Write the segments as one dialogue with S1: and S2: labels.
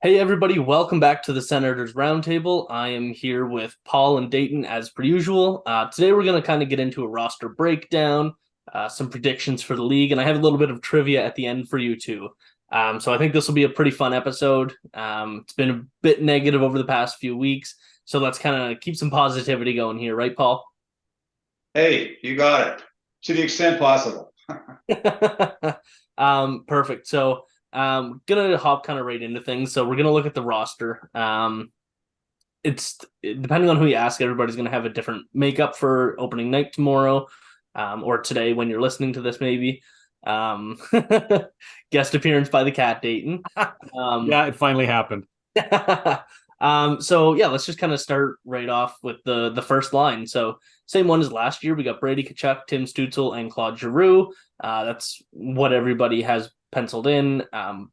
S1: Hey everybody, welcome back to the Senators Roundtable. I am here with Paul and Dayton as per usual. Today we're going to kind of get into a roster breakdown, some predictions for the league, and I have a little bit of trivia at the end for you too. So I think this will be a pretty fun episode. It's been a bit negative over the past few weeks, so let's kind of keep some positivity going here, right, Paul?
S2: Hey, you got it. To the extent possible.
S1: Perfect. So gonna hop kind of right into things. So we're gonna look at the roster. It's depending on who you ask, everybody's gonna have a different makeup for opening night tomorrow, or today when you're listening to this, maybe. Um, Guest appearance by the cat, Dayton.
S3: Yeah, it finally happened.
S1: So yeah, let's just kind of start right off with the first line. So same one as last year. We got Brady Tkachuk, Tim Stutzle, and Claude Giroux. That's what everybody has penciled in,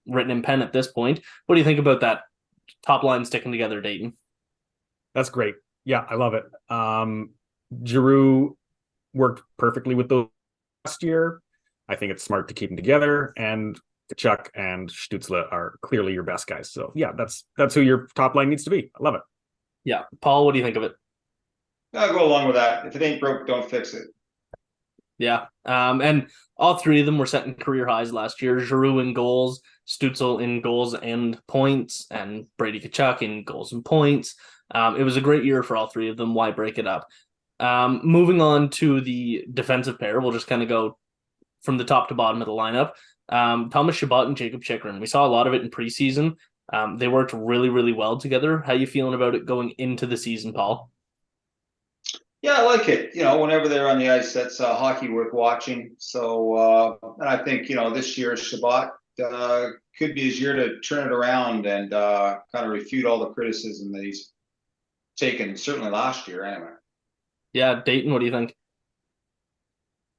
S1: written in pen at this point. What do you think about that top line sticking together, Dayton?
S3: That's great. Yeah, I love it. Giroux worked perfectly with those last year. I think it's smart to keep them together, and Tkachuk and Stutzle are clearly your best guys. So yeah, that's who your top line needs to be. I love it.
S1: Yeah, Paul, what do you think of it?
S2: I'll go along with that. If it ain't broke, don't fix it.
S1: Yeah, and all three of them were setting career highs last year. Giroux in goals, Stutzle in goals and points, and Brady Tkachuk in goals and points. It was a great year for all three of them. Why break it up? Moving on to the defensive pair, we'll just kind of go from the top to bottom of the lineup. Thomas Chabot and Jacob Chychrun. We saw a lot of it in preseason. They worked really, really well together. How you feeling about it going into the season, Paul?
S2: Yeah, I like it. Whenever they're on the ice, that's hockey worth watching. So, and I think, this year Chabot could be his year to turn it around and kind of refute all the criticism that he's taken, certainly last year, anyway.
S1: Yeah, Dayton, what do you think?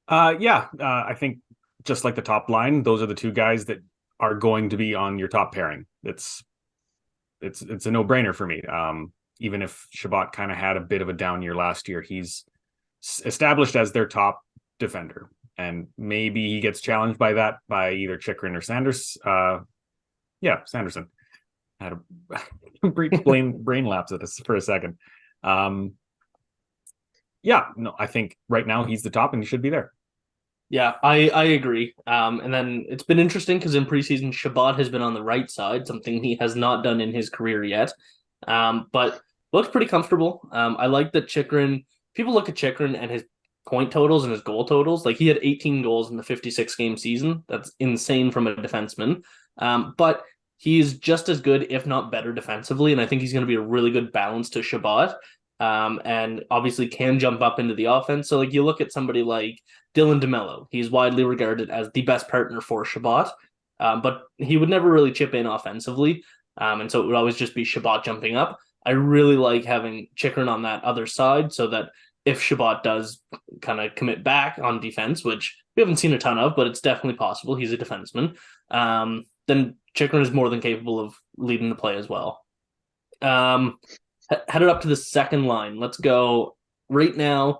S3: I think just like the top line, those are the two guys that are going to be on your top pairing. It's a no-brainer for me. Even if Chabot kind of had a bit of a down year last year, he's established as their top defender. And maybe he gets challenged by either Chychrun or Sanders. Sanderson. I had a brief brain lapse at this for a second. I think right now he's the top and he should be there.
S1: Yeah, I agree. And then it's been interesting because in preseason, Chabot has been on the right side, something he has not done in his career yet. But looks pretty comfortable. I like that Chychrun. People look at Chychrun and his point totals and his goal totals. Like he had 18 goals in the 56 game season. That's insane from a defenseman. But he's just as good, if not better, defensively. And I think he's going to be a really good balance to Chabot. And obviously can jump up into the offense. So like you look at somebody like Dylan DeMello, he's widely regarded as the best partner for Chabot, but he would never really chip in offensively. And so it would always just be Chabot jumping up. I really like having Chychrun on that other side so that if Chabot does kind of commit back on defense, which we haven't seen a ton of, but it's definitely possible, he's a defenseman, then Chychrun is more than capable of leading the play as well. Headed up to the second line. Let's go right now.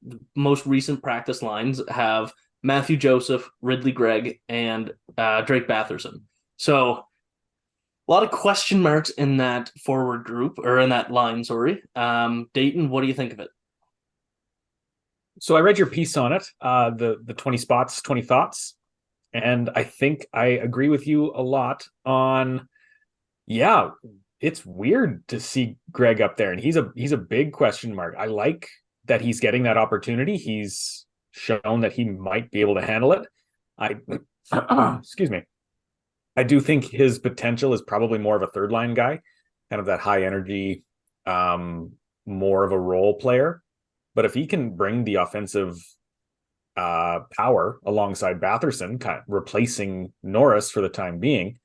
S1: The most recent practice lines have Matthew Joseph, Ridley Greig, and Drake Batherson. So a lot of question marks in that forward group, or in that line, sorry. Dayton, what do you think of it?
S3: So I read your piece on it, the 20 spots, 20 thoughts. And I think I agree with you a lot on, it's weird to see Greig up there, and he's a big question mark. I like that he's getting that opportunity. He's shown that he might be able to handle it. Excuse me. I do think his potential is probably more of a third line guy, kind of that high energy, more of a role player. But if he can bring the offensive power alongside Batherson, kind of replacing Norris for the time being,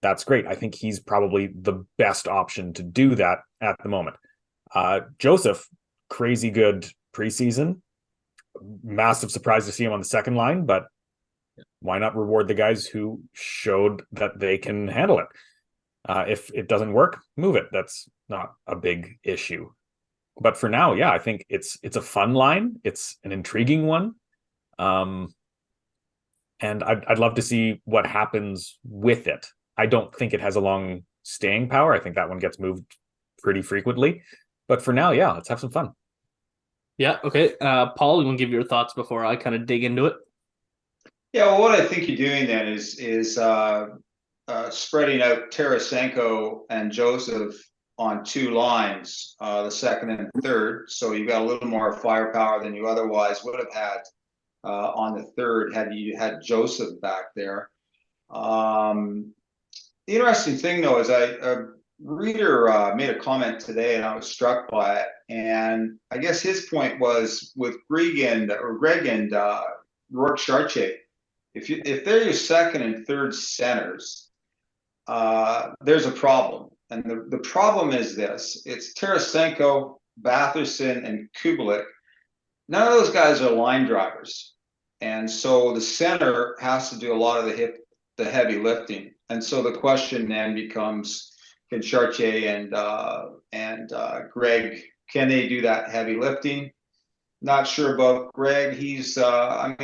S3: that's great. I think he's probably the best option to do that at the moment. Joseph, crazy good preseason. Massive surprise to see him on the second line, but why not reward the guys who showed that they can handle it? If it doesn't work, move it. That's not a big issue. But for now, I think it's a fun line. It's an intriguing one. And I'd love to see what happens with it. I don't think it has a long staying power. I think that one gets moved pretty frequently. But for now, yeah, let's have some fun.
S1: Yeah, okay. Paul, you want to give your thoughts before I kind of dig into it?
S2: Yeah, well, what I think you're doing then is spreading out Tarasenko and Joseph on two lines, the second and third. So you've got a little more firepower than you otherwise would have had on the third had you had Joseph back there. The interesting thing, though, is a reader made a comment today, and I was struck by it. And I guess his point was with Greig and Rourke Chartier. If they're your second and third centers, there's a problem. And the problem is this: it's Tarasenko, Batherson, and Kubalik. None of those guys are line drivers, and so the center has to do a lot of the heavy lifting. And so the question then becomes: can Chartier and Greig, can they do that heavy lifting? Not sure about Greig. He's a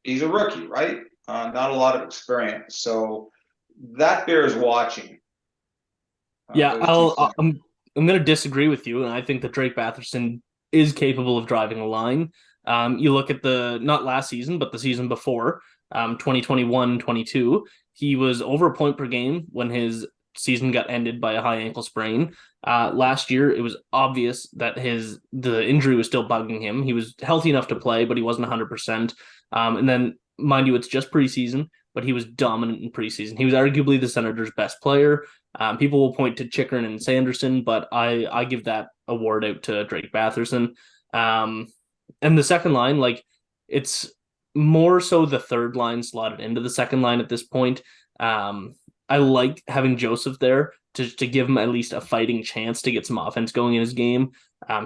S2: rookie, right? Not a lot of experience, so that bears watching.
S1: Yeah, I'm going to disagree with you, and I think that Drake Batherson is capable of driving a line. You look at not last season, but the season before, 2021-22, he was over a point per game when his season got ended by a high ankle sprain. Last year, it was obvious that the injury was still bugging him. He was healthy enough to play, but he wasn't 100%. And then, mind you, it's just preseason, but he was dominant in preseason. He was arguably the Senators' best player. People will point to Chychrun and Sanderson, but I give that award out to Drake Batherson. And the second line, like, it's more so the third line slotted into the second line at this point. I like having Joseph there to give him at least a fighting chance to get some offense going in his game.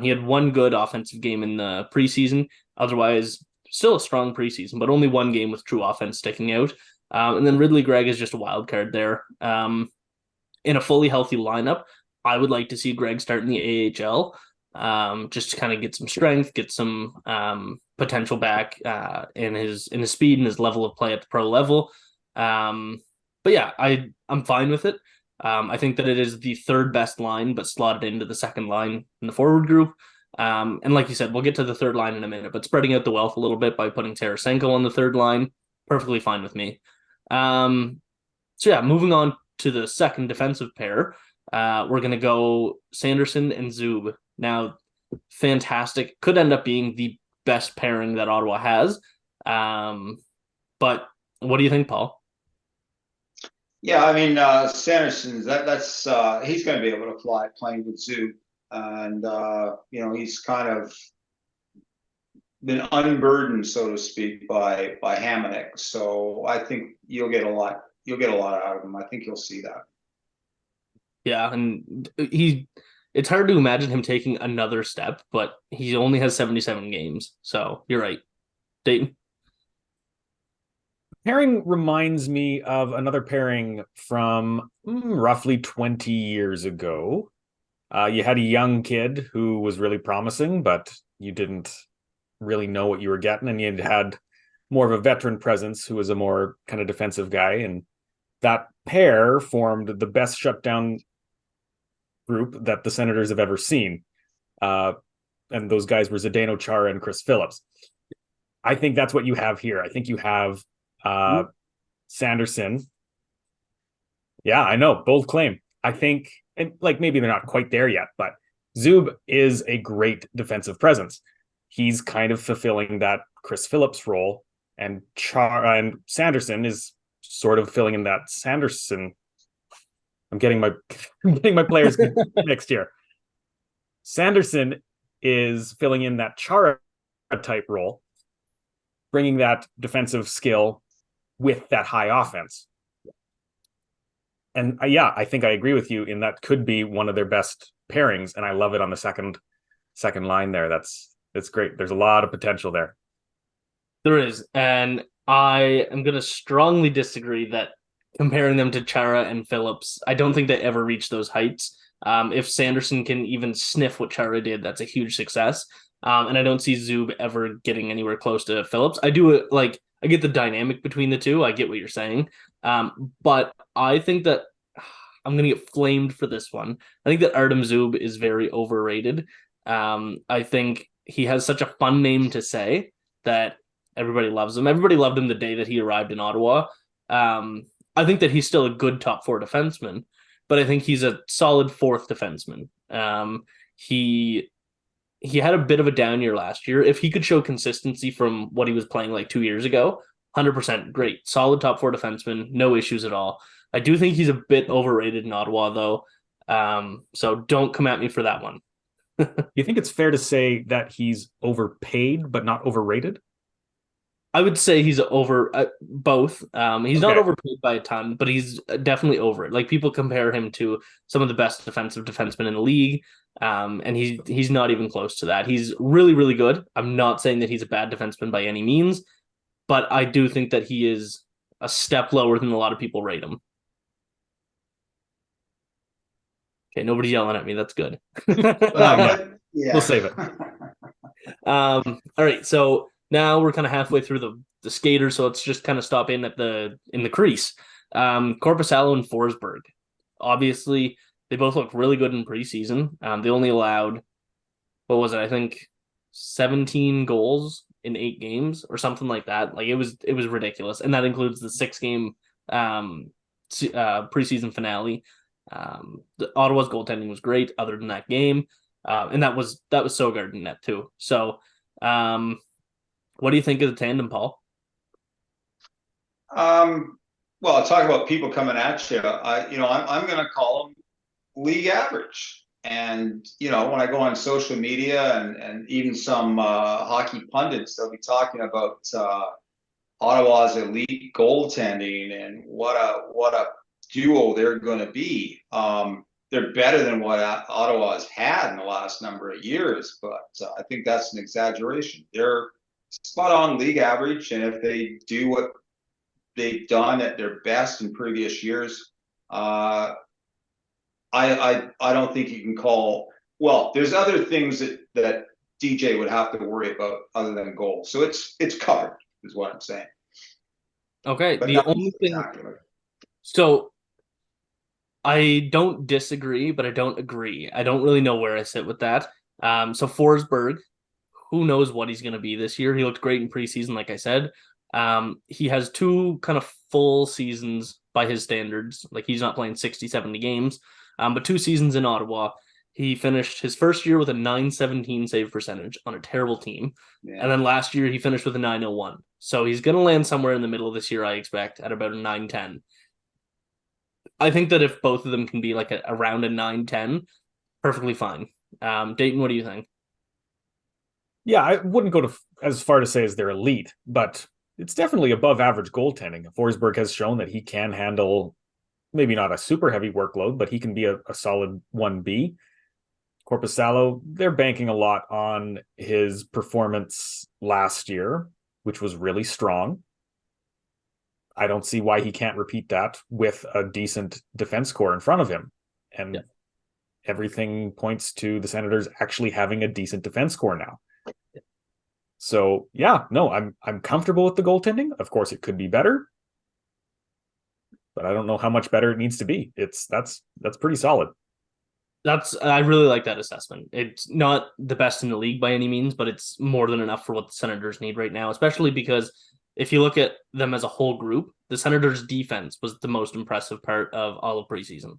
S1: He had one good offensive game in the preseason. Otherwise, still a strong preseason, but only one game with true offense sticking out. And then Ridley Greig is just a wild card there. In a fully healthy lineup, I would like to see Greig start in the AHL, just to kind of get some strength, get some potential back in his speed and his level of play at the pro level. But yeah, I'm fine with it. I think that it is the third best line, but slotted into the second line in the forward group. And like you said, we'll get to the third line in a minute, but spreading out the wealth a little bit by putting Tarasenko on the third line, perfectly fine with me. So yeah, moving on to the second defensive pair, we're going to go Sanderson and Zub. Now, fantastic. Could end up being the best pairing that Ottawa has. But what do you think, Paul?
S2: Yeah, I mean, Sanderson, that's he's going to be able to fly playing with Zub. And, he's kind of been unburdened, so to speak, by Hamonic. So I think you'll get a lot out of him. I think you'll see that.
S1: Yeah, and it's hard to imagine him taking another step, but he only has 77 games. So you're right. Dayton?
S3: Pairing reminds me of another pairing from roughly 20 years ago. You had a young kid who was really promising, but you didn't really know what you were getting, and you had more of a veteran presence who was a more kind of defensive guy, and that pair formed the best shutdown group that the Senators have ever seen. And those guys were Zdeno Chara and Chris Phillips. I think that's what you have here. I think you have Sanderson. Yeah, I know. Bold claim. I think, and like maybe they're not quite there yet, but Zub is a great defensive presence. He's kind of fulfilling that Chris Phillips role, and Sanderson is sort of filling in that Sanderson. I'm getting my players mixed here. Sanderson is filling in that Chara type role, bringing that defensive skill with that high offense. And I think I agree with you in that could be one of their best pairings, and I love it on the second line there. It's great. There's a lot of potential there.
S1: There is, and I am going to strongly disagree that comparing them to Chara and Phillips, I don't think they ever reach those heights. If Sanderson can even sniff what Chara did, that's a huge success. And I don't see Zub ever getting anywhere close to Phillips. I get the dynamic between the two. I get what you're saying. But I think that I'm going to get flamed for this one. I think that Artem Zub is very overrated. I think he has such a fun name to say that everybody loves him. Everybody loved him the day that he arrived in Ottawa. I think that he's still a good top four defenseman, but I think he's a solid fourth defenseman. He had a bit of a down year last year. If he could show consistency from what he was playing like 2 years ago, 100% great. Solid top four defenseman, no issues at all. I do think he's a bit overrated in Ottawa, though. So don't come at me for that one.
S3: You think it's fair to say that he's overpaid but not overrated?
S1: I would say he's over both. He's not overpaid by a ton, but he's definitely over it. Like, people compare him to some of the best defensive defensemen in the league, and he's not even close to that. He's really, really good. I'm not saying that he's a bad defenseman by any means, but I do think that he is a step lower than a lot of people rate him. Okay, nobody's yelling at me. That's good.
S3: We'll save it.
S1: All right, so now we're kind of halfway through the skaters, so let's just kind of stop in the crease. Korpisalo and Forsberg. Obviously, they both look really good in preseason. They only allowed, what was it? I think 17 goals in 8 games or something like that. Like, it was ridiculous, and that includes the 6-game preseason finale. The Ottawa's goaltending was great other than that game, and that was Sogard in net too. So what do you think of the tandem, Paul?
S2: Well, talk about people coming at you. I'm going to call them league average. And when I go on social media and even some hockey pundits, they'll be talking about Ottawa's elite goaltending and what a duo they're going to be. They're better than what Ottawa's had in the last number of years, but I think that's an exaggeration. They're spot on league average, and if they do what they've done at their best in previous years, I don't think you can call. Well, there's other things that DJ would have to worry about other than goals. So it's covered, is what I'm saying.
S1: Okay,
S2: but
S1: the only thing. So I don't disagree, but I don't agree. I don't really know where I sit with that. So Forsberg, who knows what he's going to be this year? He looked great in preseason, like I said. He has 2 kind of full seasons by his standards. Like, he's not playing 60, 70 games, but 2 seasons in Ottawa. He finished his first year with a .917 save percentage on a terrible team. Yeah. And then last year he finished with a .901. So he's going to land somewhere in the middle of this year, I expect, at about a .910. I think that if both of them can be like around a .910, perfectly fine. Dayton, what do you think?
S3: Yeah, I wouldn't go as far to say as they're elite, but it's definitely above average goaltending. Forsberg has shown that he can handle maybe not a super heavy workload, but he can be a solid 1B. Korpisalo, they're banking a lot on his performance last year, which was really strong. I don't see why he can't repeat that with a decent defense core in front of him. And everything points to the Senators actually having a decent defense core now. So I'm comfortable with the goaltending. Of course, it could be better, but I don't know how much better it needs to be. That's pretty solid.
S1: I really like that assessment. It's not the best in the league by any means, but it's more than enough for what the Senators need right now, especially because if you look at them as a whole group, the Senators' defense was the most impressive part of all of preseason.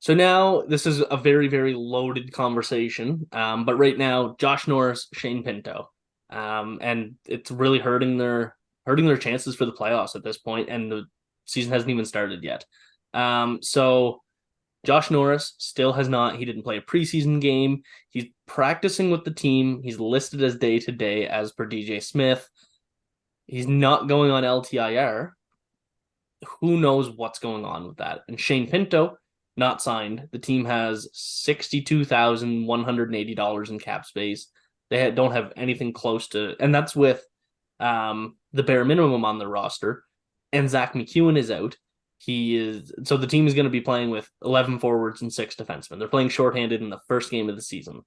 S1: So now this is a very, very loaded conversation. But right now, Josh Norris, Shane Pinto, and it's really hurting their chances for the playoffs at this point, and the season hasn't even started yet. So Josh Norris still he didn't play a preseason game. He's practicing with the team. He's listed as day-to-day as per DJ Smith. He's not going on LTIR. Who knows what's going on with that? And Shane Pinto, not signed. The team has $62,180 in cap space. They don't have anything close to, and that's with the bare minimum on their roster. And Zach McEwen is out. So the team is going to be playing with 11 forwards and 6 defensemen. They're playing shorthanded in the first game of the season.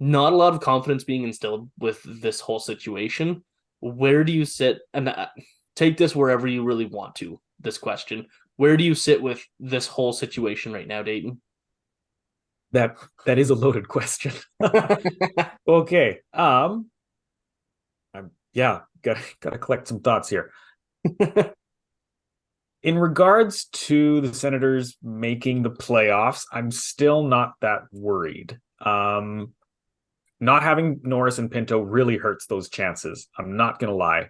S1: Not a lot of confidence being instilled with this whole situation. Where do you sit? And take this wherever you really want to, this question. Where do you sit with this whole situation right now, Dayton?
S3: That is a loaded question. Okay. Gotta collect some thoughts here. In regards to the Senators making the playoffs, I'm still not that worried. Not having Norris and Pinto really hurts those chances. I'm not going to lie.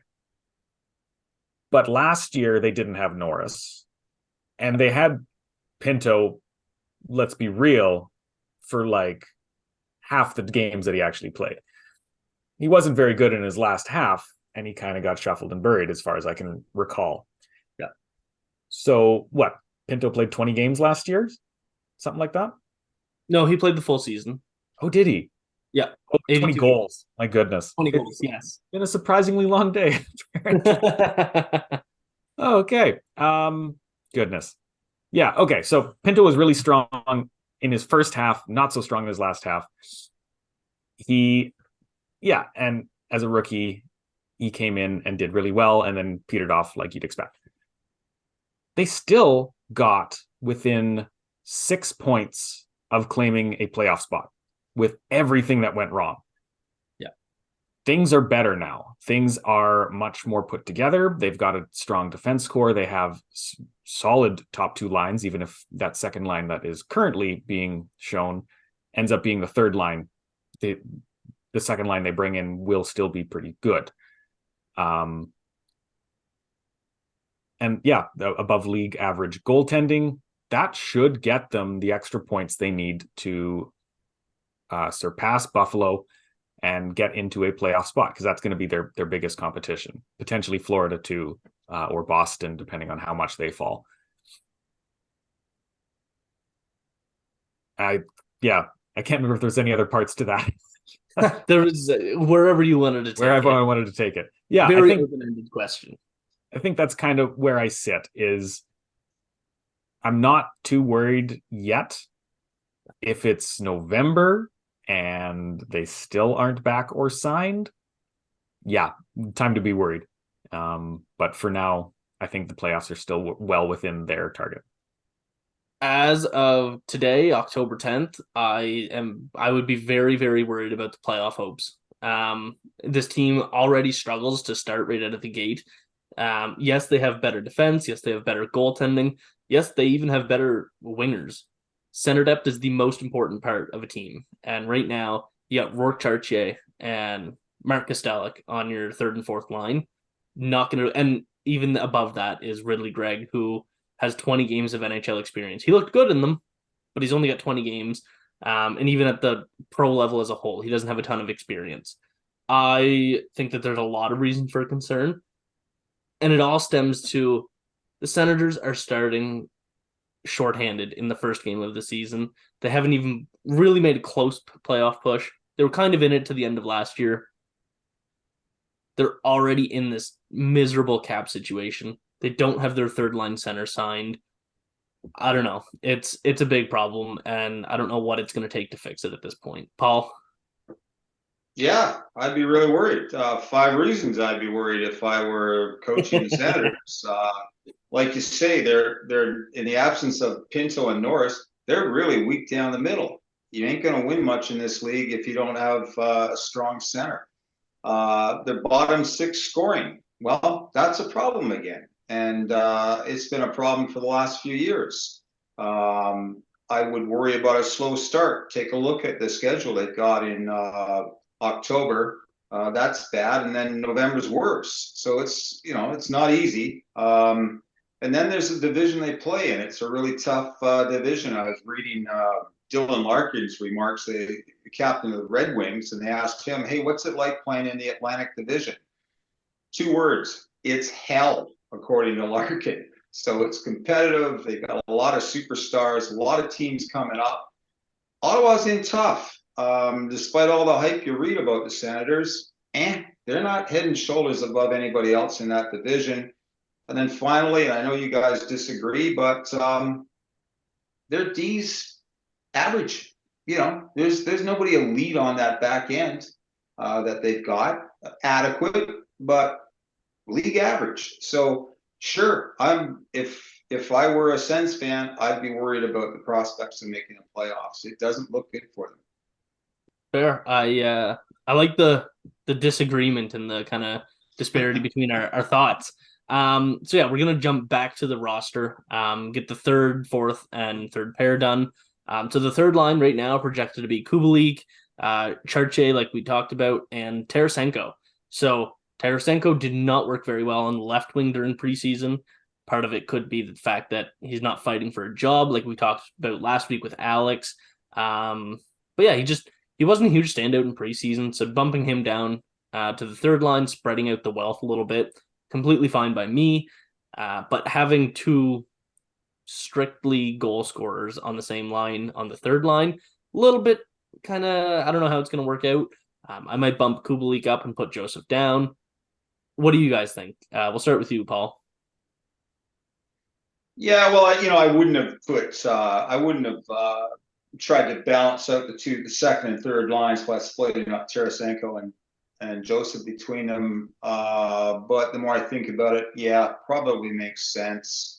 S3: But last year, they didn't have Norris. And they had Pinto, let's be real, for like half the games that he actually played. He wasn't very good in his last half, and he kind of got shuffled and buried as far as I can recall.
S1: Yeah.
S3: So what? Pinto played 20 games last year? Something like that?
S1: No, he played the full season.
S3: Oh, did he?
S1: Yeah.
S3: Oh, 20 goals. My goodness.
S1: 20 goals, yes.
S3: Been a surprisingly long day. Okay. Goodness. Yeah, okay. So Pinto was really strong in his first half, not so strong in his last half. And as a rookie, he came in and did really well and then petered off like you'd expect. They still got within 6 points of claiming a playoff spot with everything that went wrong.
S1: Yeah.
S3: Things are better now. Things are much more put together. They've got a strong defense core. They have solid top two lines, even if that second line that is currently being shown ends up being the third line. The second line they bring in will still be pretty good. And yeah, the above league average goaltending, that should get them the extra points they need to surpass Buffalo and get into a playoff spot, because that's going to be their biggest competition. Potentially Florida too, or Boston, depending on how much they fall. I can't remember if there's any other parts to that.
S1: There was wherever you wanted to take
S3: Wherever
S1: it.
S3: I wanted to take it. Yeah,
S1: Very open-ended question.
S3: I think that's kind of where I sit. Is I'm not too worried yet. If it's November and they still aren't back or signed, yeah, time to be worried. But for now, I think the playoffs are still well within their target.
S1: As of today, October 10th, I would be very, very worried about the playoff hopes. This team already struggles to start right out of the gate. Yes, they have better defense. Yes, they have better goaltending. Yes, they even have better wingers. Center depth is the most important part of a team. And right now, you got Rourke Chartier and Mark Kastelic on your third and fourth line. And even above that is Ridley Greig, who has 20 games of NHL experience. He looked good in them, but he's only got 20 games. And even at the pro level as a whole, he doesn't have a ton of experience. I think that there's a lot of reason for concern. And it all stems to the Senators are starting shorthanded in the first game of the season. They haven't even really made a close playoff push. They were kind of in it to the end of last year. They're already in this miserable cap situation. They don't have their third line center signed. I don't know. It's a big problem, and I don't know what it's going to take to fix it at this point. Paul?
S2: Yeah, I'd be really worried. 5 reasons I'd be worried if I were coaching the Senators. Like you say, they're in the absence of Pinto and Norris, they're really weak down the middle. You ain't going to win much in this league if you don't have a strong center. Their bottom 6 scoring, well, that's a problem again. And it's been a problem for the last few years. I would worry about a slow start. Take a look at the schedule they've got in October. That's bad. And then November's worse. So it's not easy. And then there's the division they play in. It's a really tough division. I was reading Dylan Larkin's remarks, the captain of the Red Wings, and they asked him, hey, what's it like playing in the Atlantic Division? 2 words, it's hell, according to Larkin. So it's competitive. They've got a lot of superstars, a lot of teams coming up. Ottawa's in tough. Despite all the hype you read about the Senators, they're not head and shoulders above anybody else in that division. And then finally, and I know you guys disagree, but their D's average. There's nobody elite on that back end that they've got. Adequate, but league average. So sure, if I were a Sens fan, I'd be worried about the prospects of making the playoffs. It doesn't look good for them.
S1: Fair. I like the disagreement and the kind of disparity between our thoughts. So yeah, we're gonna jump back to the roster. Get the third, fourth, and third pair done. So the third line right now projected to be Kubalik, Chartier, like we talked about, and Tarasenko. So Tarasenko did not work very well on the left wing during preseason. Part of it could be the fact that he's not fighting for a job, like we talked about last week with Alex. But yeah, he wasn't a huge standout in preseason, so bumping him down to the third line, spreading out the wealth a little bit, completely fine by me. But having two strictly goal scorers on the same line on the third line, a little bit kind of, I don't know how it's going to work out. I might bump Kubalik up and put Joseph down. What do you guys think? We'll start with you, Paul.
S2: Yeah, well, I wouldn't have tried to balance out the second and third lines by splitting up Tarasenko and Joseph between them. But the more I think about it, yeah, probably makes sense.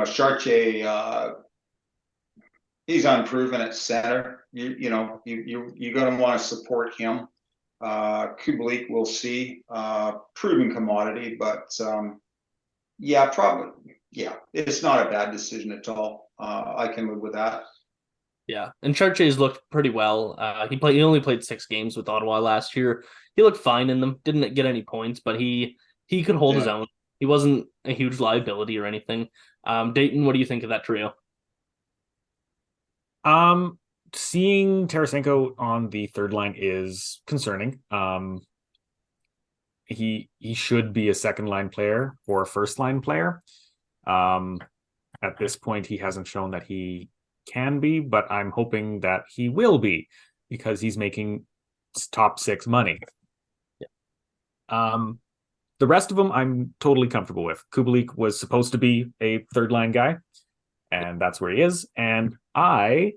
S2: Chartier, he's unproven at center. You're going to want to support him. Kubalik, we'll see. Proven commodity, but yeah, probably. Yeah, it's not a bad decision at all. I can live with that.
S1: Yeah, and Chartier's looked pretty well. He only played 6 games with Ottawa last year. He looked fine in them. Didn't get any points, but he could hold his own. He wasn't a huge liability or anything. Dayton, what do you think of that trio?
S3: Seeing Tarasenko on the third line is concerning. He should be a second line player or a first line player. At this point, he hasn't shown that he can be, but I'm hoping that he will be because he's making top 6 money. Yeah. The rest of them, I'm totally comfortable with. Kubalik was supposed to be a third line guy, and that's where he is. And I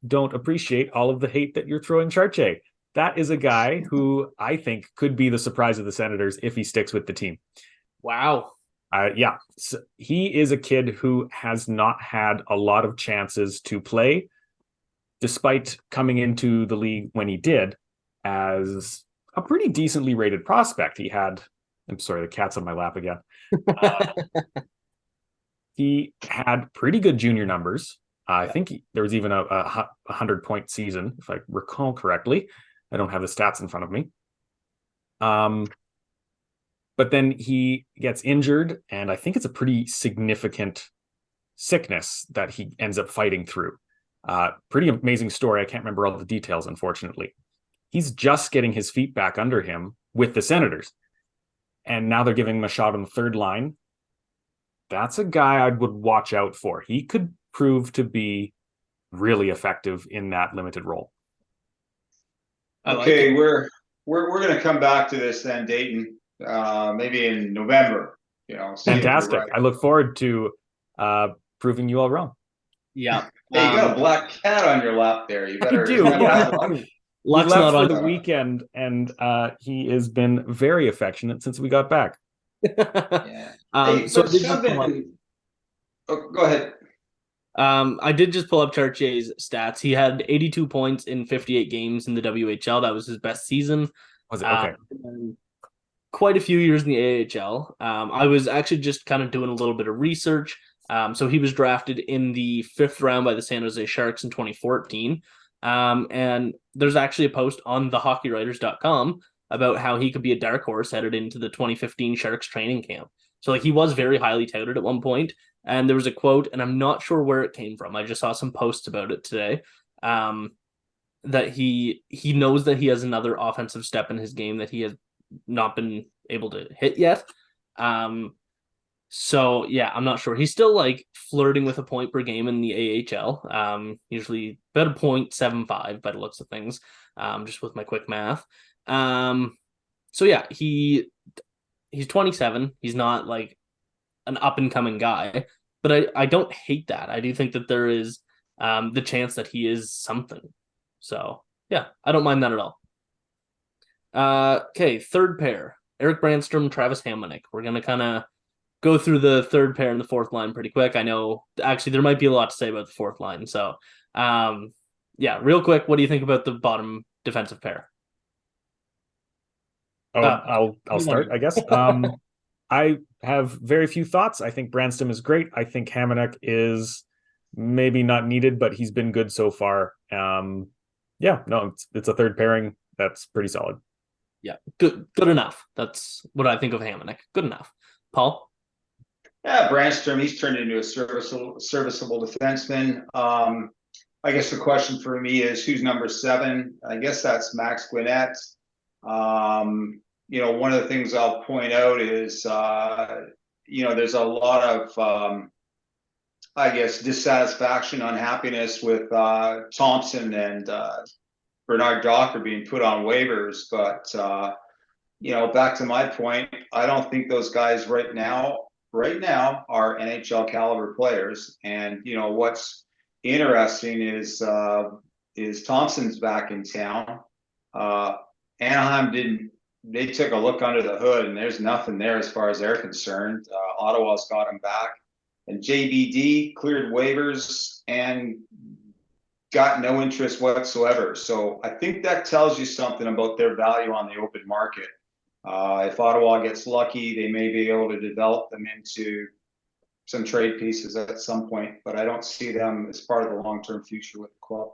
S3: don't appreciate all of the hate that you're throwing Chartier. That is a guy who I think could be the surprise of the Senators if he sticks with the team.
S1: Wow.
S3: Yeah. So he is a kid who has not had a lot of chances to play, despite coming into the league when he did as a pretty decently rated prospect. I'm sorry, the cat's on my lap again. He had pretty good junior numbers. I think there was even a 100-point season, if I recall correctly. I don't have the stats in front of me. But then he gets injured, and I think it's a pretty significant sickness that he ends up fighting through. Pretty amazing story. I can't remember all the details, unfortunately. He's just getting his feet back under him with the Senators. And now they're giving him a shot on the third line. That's a guy I would watch out for. He could prove to be really effective in that limited role.
S2: Okay, we're going to come back to this then, Dayton. Maybe in November.
S3: Fantastic. Right. I look forward to proving you all wrong.
S1: Yeah.
S2: Hey, you got a black cat on your lap there. You better.
S3: I do. Yeah. He left for the weekend, and he has been very affectionate since we got back.
S2: Yeah. Hey, so go ahead.
S1: I did just pull up Chartier's stats. He had 82 points in 58 games in the WHL. That was his best season.
S3: Was it? Okay.
S1: Quite a few years in the AHL. I was actually just kind of doing a little bit of research. So he was drafted in the 5th round by the San Jose Sharks in 2014. And there's actually a post on thehockeywriters.com about how he could be a dark horse headed into the 2015 Sharks training camp. So he was very highly touted at one point. And there was a quote, and I'm not sure where it came from. I just saw some posts about it today. That he knows that he has another offensive step in his game that he has not been able to hit yet. So yeah, I'm not sure. He's still flirting with a point per game in the AHL. Usually about a 0.75 by the looks of things. Just with my quick math. So yeah, he's 27. He's not an up and coming guy, but I don't hate that. I do think that there is the chance that he is something. So yeah, I don't mind that at all. Okay, third pair. Eric Brannstrom, Travis Hamonic. We're going to kind of go through the third pair and the fourth line pretty quick. I know actually there might be a lot to say about the fourth line. So, real quick, what do you think about the bottom defensive pair?
S3: I'll start, I guess. I have very few thoughts. I think Brannstrom is great. I think Hamonic is maybe not needed, but he's been good so far. It's a third pairing that's pretty solid.
S1: Yeah, good enough. That's what I think of Hamonic. Good enough. Paul?
S2: Yeah, Brannstrom, he's turned into a serviceable defenseman. I guess the question for me is who's number 7? I guess that's Max Gwinnett. One of the things I'll point out is, there's a lot of, dissatisfaction, unhappiness with Thompson and Bernard Docker being put on waivers. But, back to my point, I don't think those guys right now are NHL caliber players. And, what's interesting is Thompson's back in town. Anaheim they took a look under the hood and there's nothing there as far as they're concerned. Ottawa's got him back, and JBD cleared waivers and got no interest whatsoever. So I think that tells you something about their value on the open market. If Ottawa gets lucky, they may be able to develop them into some trade pieces at some point, but I don't see them as part of the long-term future with the club.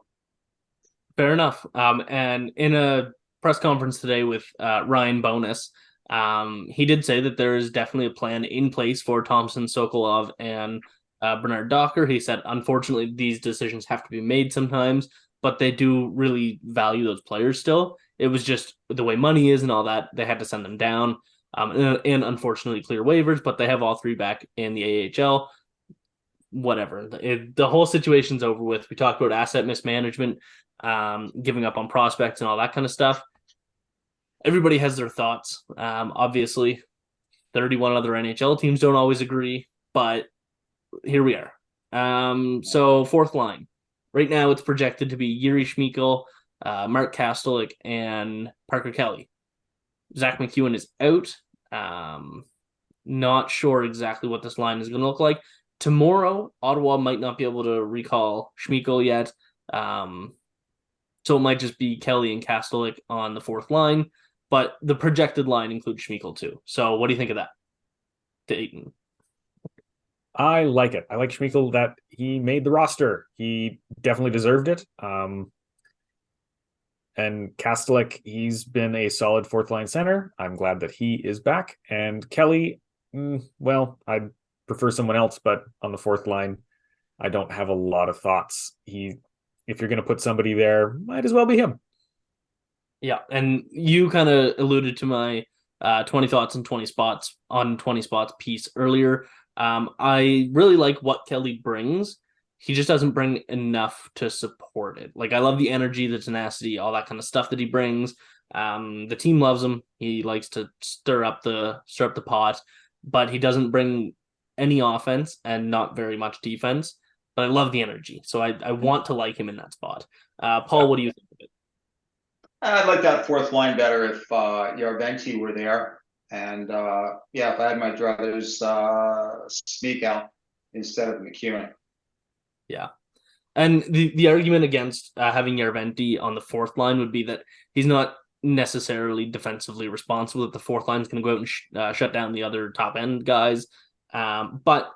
S1: Fair enough. And in a press conference today with Ryan Bonus, he did say that there is definitely a plan in place for Thompson, Sokolov, and Bernard Docker. He said, unfortunately, these decisions have to be made sometimes, but they do really value those players still. It was just the way money is and all that. They had to send them down and unfortunately clear waivers, but they have all 3 back in the AHL. Whatever. The whole situation's over with. We talked about asset mismanagement, giving up on prospects and all that kind of stuff. Everybody has their thoughts. Obviously, 31 other NHL teams don't always agree, but here we are. So fourth line. Right now, it's projected to be Yuri Smejkal, Mark Kastelic, and Parker Kelly. Zach McEwen is out. Not sure exactly what this line is going to look like. Tomorrow, Ottawa might not be able to recall Smejkal yet. So it might just be Kelly and Kastelic on the fourth line. But the projected line includes Smejkal too. So what do you think of that, Dayton?
S3: I like it. I like Smejkal that he made the roster. He definitely deserved it. And Kastelic, he's been a solid fourth line center. I'm glad that he is back. And Kelly, I'd prefer someone else, but on the fourth line, I don't have a lot of thoughts. If you're going to put somebody there, might as well be him.
S1: Yeah, and you kind of alluded to my 20 thoughts and 20 spots on 20 spots piece earlier. I really like what Kelly brings. He just doesn't bring enough to support it. Like, I love the energy, the tenacity, all that kind of stuff that he brings. The team loves him. He likes to stir up the pot, but he doesn't bring any offense and not very much defense. But I love the energy, so I want to like him in that spot. Paul, what do you think of it?
S2: I'd like that fourth line better if Yarventi were there. And if I had my druthers, Smejkal instead of McEwen.
S1: Yeah. And the argument against having Yarventi on the fourth line would be that he's not necessarily defensively responsible, that the fourth line is going to go out and shut down the other top end guys. But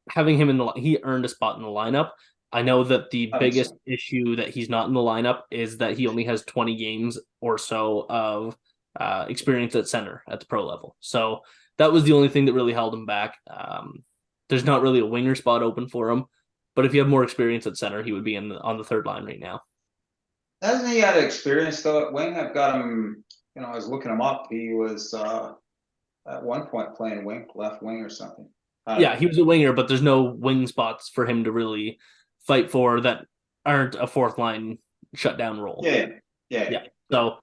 S1: having him he earned a spot in the lineup. I know that the biggest issue that he's not in the lineup is that he only has 20 games or so of experience at center at the pro level. So that was the only thing that really held him back. There's not really a winger spot open for him, but if you have more experience at center, he would be on the third line right now.
S2: Hasn't he had experience though at wing? I've got him, I was looking him up. He was at one point playing left wing or something.
S1: Yeah, he was a winger, but there's no wing spots for him to really fight for that aren't a fourth line shutdown role.
S2: Yeah.
S1: So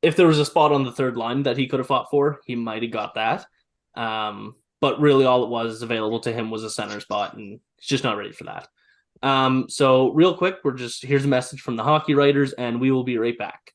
S1: if there was a spot on the third line that he could have fought for, he might have got that. But really all it was available to him was a center spot, and he's just not ready for that. So real quick, here's a message from the Hockey Writers, and we will be right back.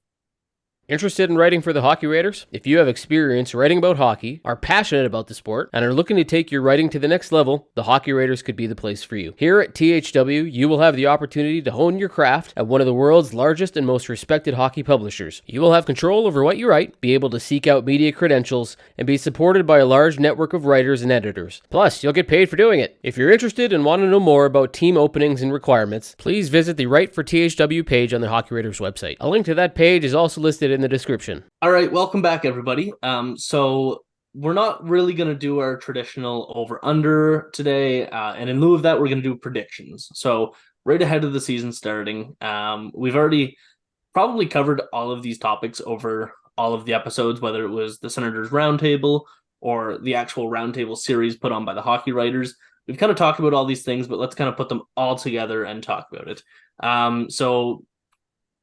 S4: Interested in writing for the Hockey Writers? If you have experience writing about hockey, are passionate about the sport, and are looking to take your writing to the next level, the Hockey Writers could be the place for you. Here at THW, you will have the opportunity to hone your craft at one of the world's largest and most respected hockey publishers. You will have control over what you write, be able to seek out media credentials, and be supported by a large network of writers and editors. Plus, you'll get paid for doing it. If you're interested and want to know more about team openings and requirements, please visit the Write for THW page on the Hockey Writers website. A link to that page is also listed in the description.
S1: All right, welcome back, everybody. So we're not really going to do our traditional over-under today, and in lieu of that, we're going to do predictions. So right ahead of the season starting, we've already probably covered all of these topics over all of the episodes, whether it was the Senators Roundtable or the actual Roundtable series put on by the Hockey Writers. We've kind of talked about all these things, but let's kind of put them all together and talk about it. So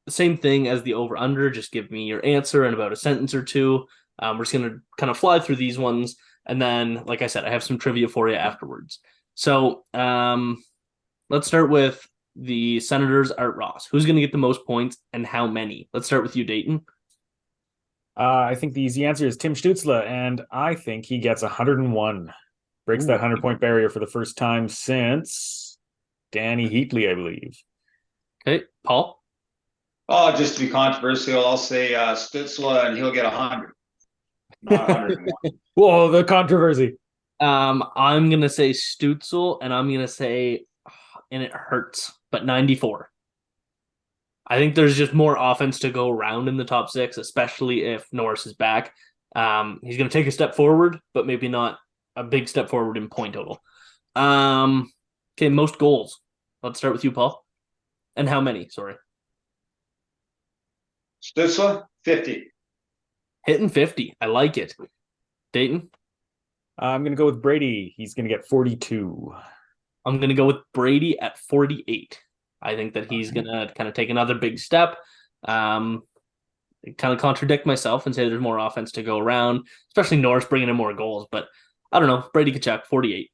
S1: same thing as the over-under, just give me your answer in about a sentence or two. We're just going to kind of fly through these ones. And then, like I said, I have some trivia for you afterwards. So let's start with the Senators, Art Ross. Who's going to get the most points and how many? Let's start with you, Dayton.
S3: I think the easy answer is Tim Stutzle, and I think he gets 101. Breaks that 100-point barrier for the first time since Danny Heatley, I believe.
S1: Okay, Paul?
S2: Oh, just to be controversial, I'll say Stutzle, and he'll get 100. Not 101.
S3: Whoa, the controversy.
S1: I'm going to say Stutzle, and I'm going to say, and it hurts, but 94. I think there's just more offense to go around in the top six, especially if Norris is back. He's going to take a step forward, but maybe not a big step forward in point total. Okay, most goals. Let's start with you, Paul. And how many? Sorry.
S2: Stutzle, 50.
S1: Hitting 50. I like it. Dayton?
S3: I'm going to go with Brady. He's going to get 42.
S1: I'm going to go with Brady at 48. I think that he's going to kind of take another big step. Kind of contradict myself and say there's more offense to go around, especially Norris bringing in more goals. But I don't know. Brady Tkachuk, 48.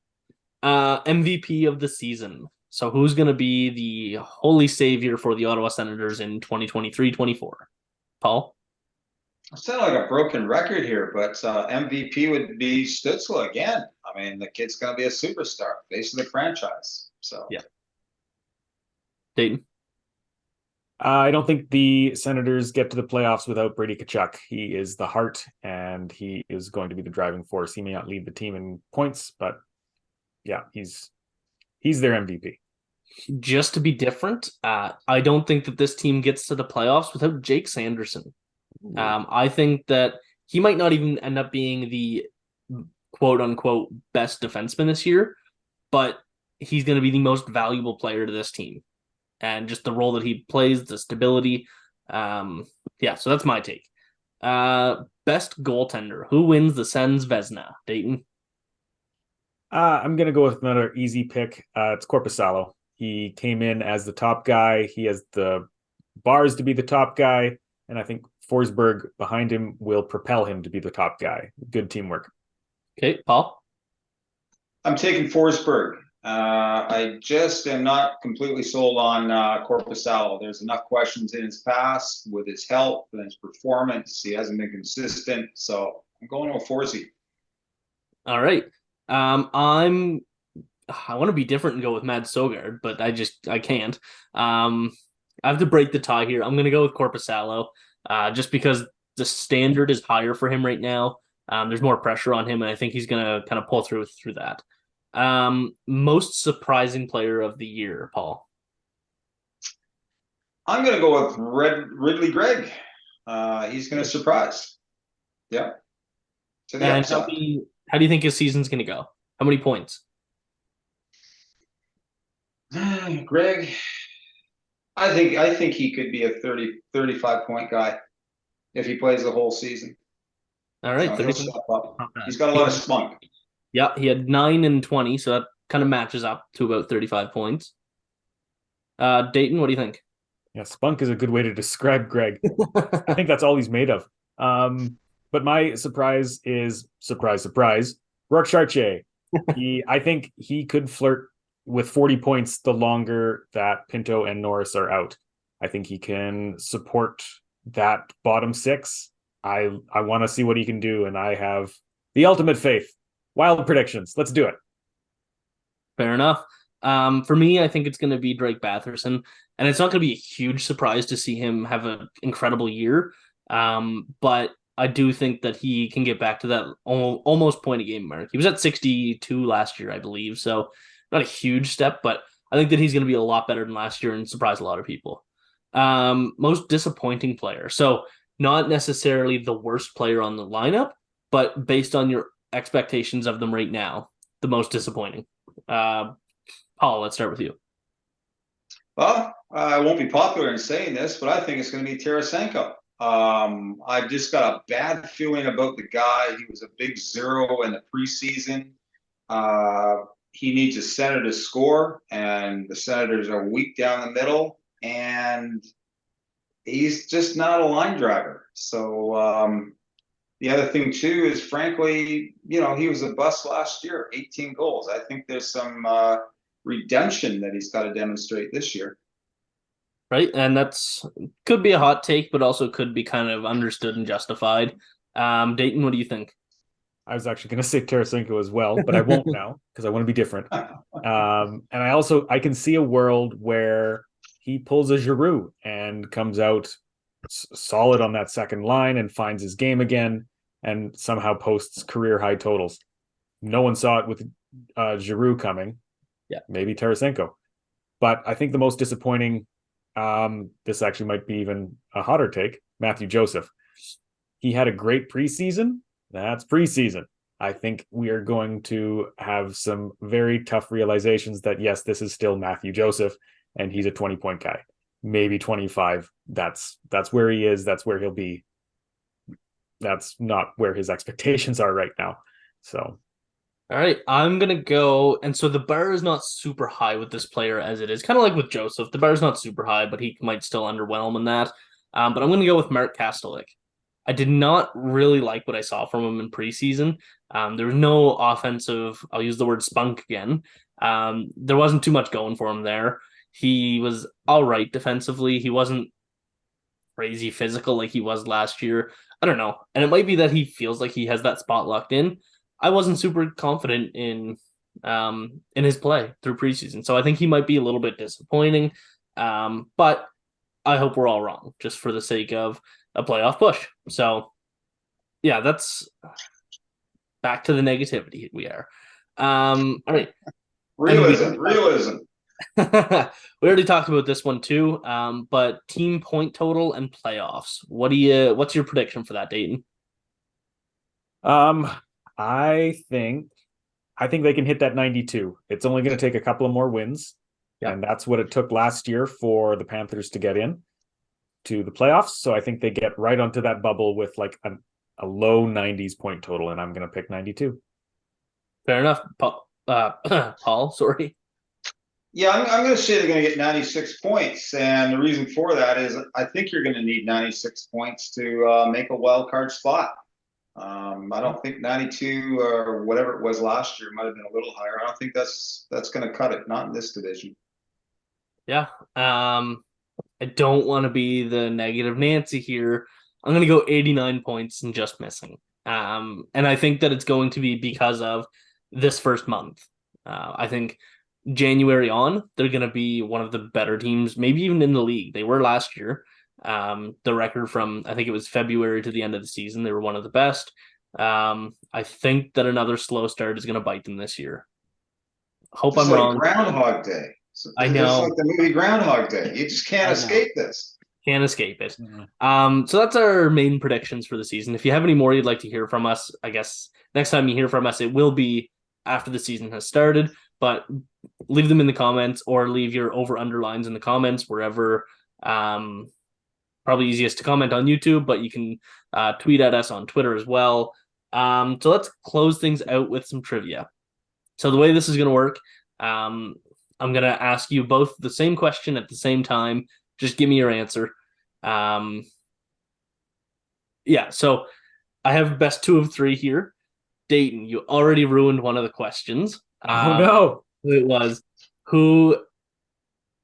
S1: MVP of the season. So who's going to be the holy savior for the Ottawa Senators in 2023-24? Paul?
S2: I sound like a broken record here, but MVP would be Stutzle again. I mean, the kid's going to be a superstar, face of the franchise. So
S1: yeah. Dayton?
S3: I don't think the Senators get to the playoffs without Brady Tkachuk. He is the heart, and he is going to be the driving force. He may not lead the team in points, but yeah, he's their MVP.
S1: Just to be different, I don't think that this team gets to the playoffs without Jake Sanderson. I think that he might not even end up being the quote-unquote best defenseman this year, but he's going to be the most valuable player to this team. And just the role that he plays, the stability. So that's my take. Best goaltender. Who wins the Sens Vezina? Dayton?
S3: I'm going to go with another easy pick. It's Korpisalo. He came in as the top guy. He has the bars to be the top guy. And I think Forsberg behind him will propel him to be the top guy. Good teamwork.
S1: Okay, Paul?
S2: I'm taking Forsberg. I just am not completely sold on Korpisalo. There's enough questions in his past with his health and his performance. He hasn't been consistent. So I'm going with Forsy.
S1: All right. I want to be different and go with Mads Søgaard, but I can't. I have to break the tie here. I'm going to go with Korpisalo, just because the standard is higher for him right now. There's more pressure on him, and I think he's going to kind of pull through that. Most surprising player of the year, Paul?
S2: I'm going to go with Ridley Greig. He's going to surprise. Yeah.
S1: And how do you think his season's going to go? How many points?
S2: Greig, I think he could be a 35 point guy if he plays the whole season.
S1: All right,
S2: so he's got a lot of spunk.
S1: Yeah, he had 9 and 20, so that kind of matches up to about 35 points. Dayton, what do you think?
S3: Yeah, spunk is a good way to describe Greig. I think that's all he's made of. But my surprise is, surprise, Rourke Chartier. I think he could flirt with 40 points the longer that Pinto and Norris are out. I think he can support that bottom six, I want to see what he can do, and I have the ultimate faith. Wild predictions. Let's do it.
S1: Fair enough. For me, I think it's going to be Drake Batherson, and it's not going to be a huge surprise to see him have an incredible year. But I do think that he can get back to that almost point a game mark. He was at 62 last year, I believe, so not a huge step, but I think that he's going to be a lot better than last year and surprise a lot of people. Most disappointing player. So not necessarily the worst player on the lineup, but based on your expectations of them right now, the most disappointing. Paul, let's start with you.
S2: Well, I won't be popular in saying this, but I think it's going to be Tarasenko. I've just got a bad feeling about the guy. He was a big zero in the preseason. He needs a center to score, and the Senators are weak down the middle, and he's just not a line driver. So the other thing, too, is frankly, he was a bust last year, 18 goals. I think there's some redemption that he's got to demonstrate this year.
S1: Right, and that's could be a hot take, but also could be kind of understood and justified. Dayton, what do you think?
S3: I was actually going to say Tarasenko as well, but I won't now because I want to be different. And I can see a world where he pulls a Giroux and comes out solid on that second line and finds his game again and somehow posts career high totals. No one saw it with Giroux coming.
S1: Yeah,
S3: maybe Tarasenko. But I think the most disappointing, this actually might be even a hotter take, Matthew Joseph. He had a great preseason. That's preseason. I think we are going to have some very tough realizations that, yes, this is still Matthew Joseph, and he's a 20-point guy. Maybe 25. That's where he is. That's where he'll be. That's not where his expectations are right now. So,
S1: all right, I'm going to go. And so the bar is not super high with this player as it is. Kind of like with Joseph. The bar is not super high, but he might still underwhelm in that. But I'm going to go with Mark Kastelic. I did not really like what I saw from him in preseason. There was no offensive, I'll use the word spunk again. There wasn't too much going for him there. He was all right defensively. He wasn't crazy physical like he was last year. I don't know. And it might be that he feels like he has that spot locked in. I wasn't super confident in his play through preseason. So I think he might be a little bit disappointing. But I hope we're all wrong just for the sake of a playoff push. So yeah, that's back to the negativity we are. All right.
S2: Realism.
S1: We already talked about this one too. But team point total and playoffs. What's your prediction for that, Dayton?
S3: I think they can hit that 92. It's only going to take a couple of more wins. Yeah. And that's what it took last year for the Panthers to get in to the playoffs. So I think they get right onto that bubble with like a low 90s point total, and I'm going to pick 92.
S1: Fair enough. Paul, sorry.
S2: Yeah, I'm going to say they're going to get 96 points. And the reason for that is I think you're going to need 96 points to make a wild card spot. I don't think 92 or whatever it was last year might have been a little higher. I don't think that's going to cut it, not in this division.
S1: Yeah. I don't want to be the negative Nancy here. I'm going to go 89 points and just missing. And I think that it's going to be because of this first month. I think January on, they're going to be one of the better teams, maybe even in the league. They were last year. The record from, I think it was February to the end of the season, they were one of the best. I think that another slow start is going to bite them this year. Hope I'm wrong.
S2: Groundhog Day.
S1: I know.
S2: Just like the movie Groundhog Day. You just can't escape this.
S1: Can't escape it. Mm-hmm. So that's our main predictions for the season. If you have any more you'd like to hear from us, I guess next time you hear from us, it will be after the season has started, but leave them in the comments or leave your over underlines in the comments wherever. Probably easiest to comment on YouTube, but you can tweet at us on Twitter as well. So let's close things out with some trivia. So the way this is going to work, I'm going to ask you both the same question at the same time. Just give me your answer. Yeah, so I have best 2 of 3 here. Dayton, you already ruined one of the questions.
S3: Oh, no.
S1: It was who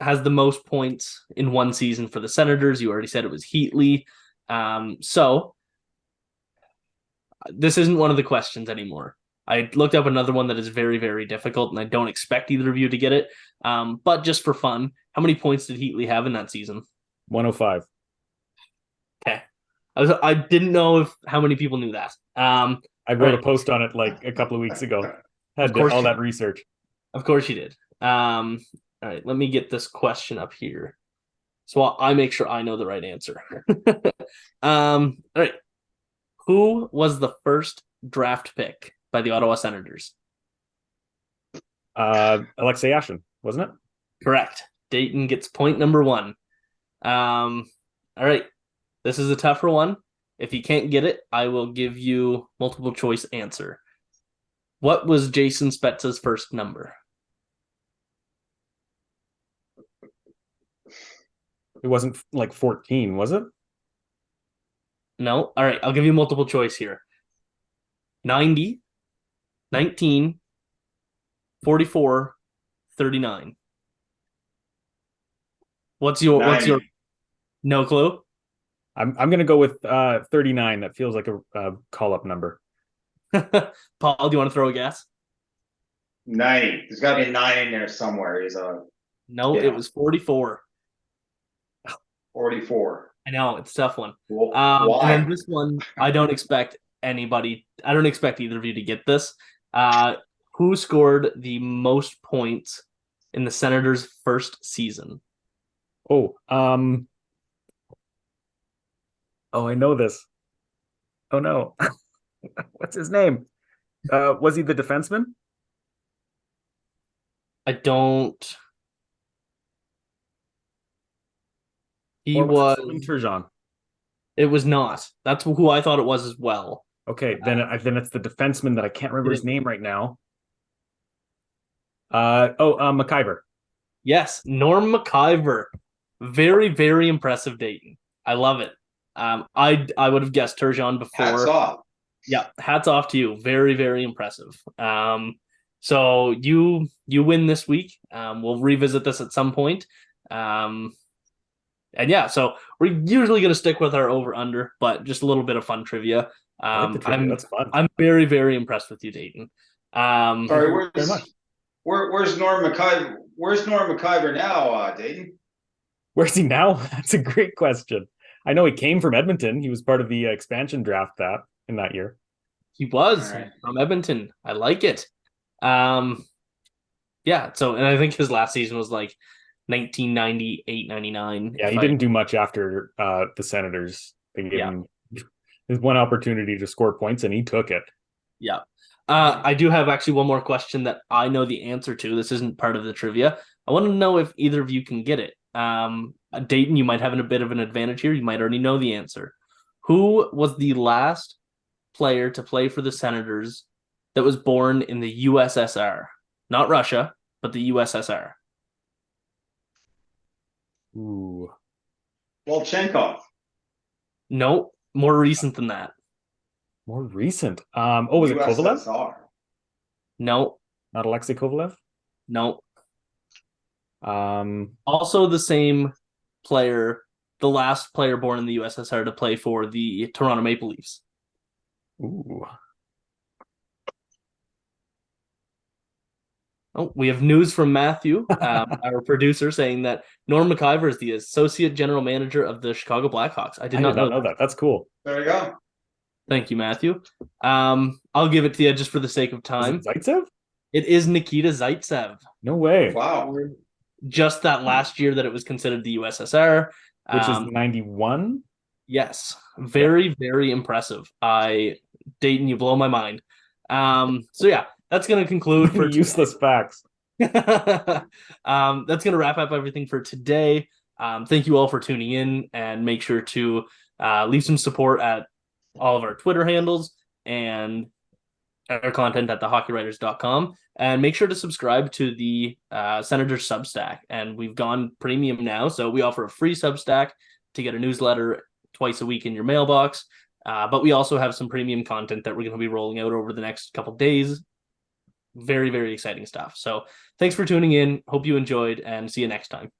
S1: has the most points in one season for the Senators. You already said it was Heatley. So this isn't one of the questions anymore. I looked up another one that is very, very difficult, and I don't expect either of you to get it. But just for fun, how many points did Heatley have in that season?
S3: 105.
S1: Okay. I didn't know how many people knew that.
S3: I wrote a post on it like a couple of weeks ago. Had all that research.
S1: Of course you did. All right, let me get this question up here. So I make sure I know the right answer. All right. Who was the first draft pick by the Ottawa Senators?
S3: Alexei Yashin, wasn't it?
S1: Correct. Dayton gets point number 1. All right. This is a tougher one. If you can't get it, I will give you multiple choice answer. What was Jason Spezza's first number?
S3: It wasn't like 14, was it?
S1: No. All right. I'll give you multiple choice here. 90, 19, 44, 39. What's your no clue?
S3: I'm going to go with 39. That feels like a call-up number.
S1: Paul, do you want to throw a guess?
S2: 90. There's got to be a 9 in there somewhere.
S1: It was 44.
S2: 44.
S1: I know, it's a tough one.
S2: Why?
S1: And then this one, I don't expect either of you to get this. Who scored the most points in the Senators' first season?
S3: I know this. Oh no. What's his name? Was he the defenseman?
S1: I don't. He
S3: or was
S1: was.
S3: it Turgeon?
S1: It was not. That's who I thought it was as well.
S3: Okay, then it's the defenseman that I can't remember his name right now. McIver.
S1: Yes, Norm McIver. Very, very impressive Dayton. I love it. I would have guessed Turgeon before.
S2: Hats off.
S1: Yeah, hats off to you. Very, very impressive. So you win this week. We'll revisit this at some point. And yeah, so we're usually going to stick with our over-under, but just a little bit of fun trivia.
S3: I like the trivia. That's fun.
S1: I'm very, very impressed with you, Dayton.
S2: Sorry,
S3: where's
S2: Norm McIver? Where's Norm McIver now, Dayton?
S3: Where's he now? That's a great question. I know he came from Edmonton. He was part of the expansion draft in that year.
S1: He was from Edmonton. I like it. Yeah. So, and I think his last season was like 1998, 99.
S3: Yeah, he didn't do much after the Senators. They gave him his one opportunity to score points, and he took it.
S1: Yeah. I do have actually one more question that I know the answer to. This isn't part of the trivia. I want to know if either of you can get it. Dayton, you might have a bit of an advantage here. You might already know the answer. Who was the last player to play for the Senators that was born in the USSR? Not Russia, but the USSR.
S3: Ooh.
S2: Volchenkov.
S1: No, more recent than that.
S3: More recent. Was it Kovalev?
S1: No.
S3: Not Alexei Kovalev?
S1: No. Also the same player, the last player born in the USSR to play for the Toronto Maple Leafs.
S3: Ooh.
S1: Oh, we have news from Matthew, our producer, saying that Norm McIver is the associate general manager of the Chicago Blackhawks. I did not know that.
S3: That's cool.
S2: There you go.
S1: Thank you, Matthew. I'll give it to you just for the sake of time.
S3: Is it Zaitsev?
S1: It is Nikita Zaitsev.
S3: No way.
S2: Wow.
S1: Just that last year that it was considered the USSR.
S3: Which is 91?
S1: Yes. Very, very impressive. Dayton, you blow my mind. So yeah, that's going to conclude for
S3: useless facts.
S1: That's going to wrap up everything for today. Thank you all for tuning in, and make sure to leave some support at all of our Twitter handles and our content at thehockeywriters.com, and make sure to subscribe to the Senators Substack. And we've gone premium now, so we offer a free Substack to get a newsletter twice a week in your mailbox. But we also have some premium content that we're going to be rolling out over the next couple days. Very, very exciting stuff. So thanks for tuning in. Hope you enjoyed, and see you next time.